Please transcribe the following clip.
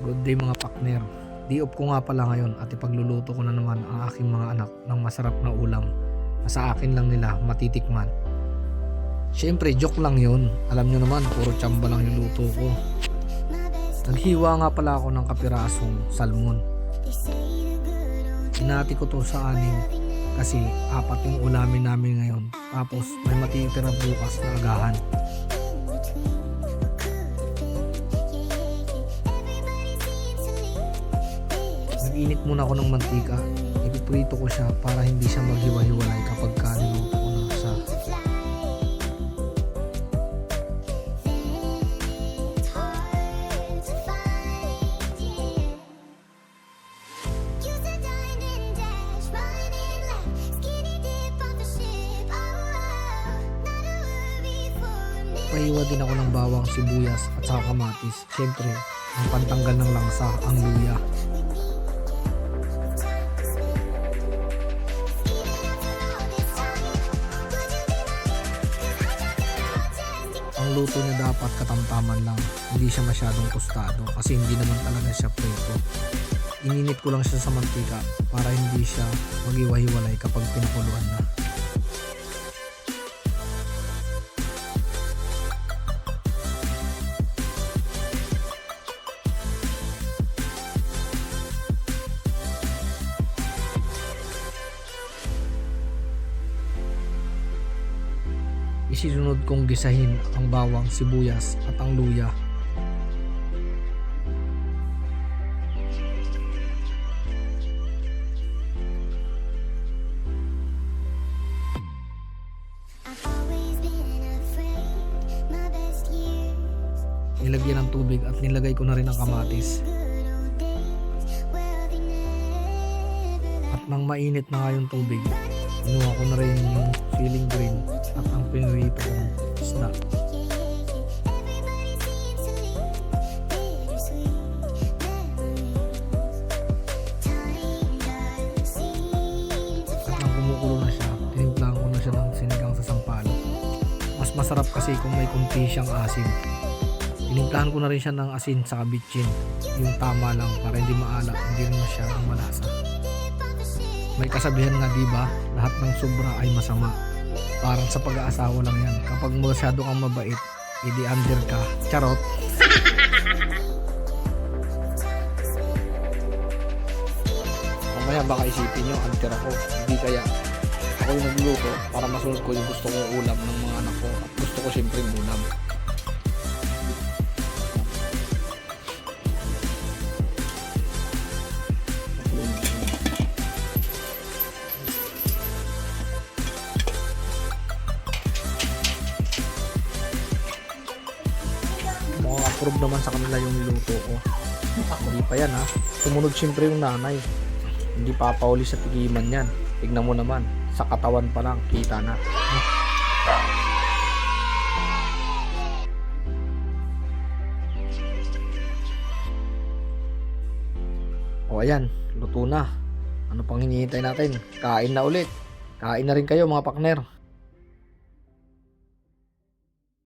Good day mga partner. Day off ko nga pala ngayon at ipagluluto ko na naman ang aking mga anak ng masarap na ulam na sa akin lang nila matitikman. Siyempre joke lang yun. Alam nyo naman puro tsamba lang yung luto ko. Naghiwa nga pala ako ng kapirasong salmon. Hinati ko to sa anin kasi 4 yung ulamin namin ngayon. Tapos may matitira bukas na agahan. Nag-init muna ako ng mantika. Ipiprito ko siya para hindi siya maghiwa-hiwalay kapag niluto ko na siya. Pahiwa din ako ng bawang, sibuyas at saka kamatis. Siyempre, ang pantanggal ng langsa, ang luya. Ang luto niya dapat katamtaman lang, hindi siya masyadong tostado kasi hindi naman talaga siya prito. Ininit ko lang siya sa mantika para hindi siya maghiwa-hiwalay kapag pinakuluan na. Isinunod kong gisahin ang bawang, sibuyas at ang luya. Nilagyan ng tubig at nilagay ko na rin ang kamatis. At nang mainit na nga yung tubig, inuha ko na rin yung ceiling green at ang pinirito kong isda. At nang kumukulo na siya, tinimplahan ko na siya ng sinigang sa sampalok. Mas masarap kasi kung may kunti siyang asin. Tinimplahan ko na rin siya ng asin sa bitchin, yung tama lang para hindi maalat, hindi rin masyadong malasa. May kasabihan nga diba, lahat ng sobra ay masama. Parang sa pag-aasawa lang yan. Kapag masyado kang mabait, edi under ka. Charot. Mamaya baka isipin nyo, under ako. Hindi kaya. Ako yung nagluto para masunod ko yung gusto kong ulam ng mga anak ko. At gusto ko siyempre ulam. Approve naman sa kanila yung niluto ko. Hindi pa yan ha. Sumunod siyempre yung nanay. Hindi papauli sa tigiman yan. Tignan mo naman. Sa katawan pa lang. Kita na. O ayan. Luto na. Ano pang hinihintay natin? Kain na ulit. Kain na rin kayo mga partner.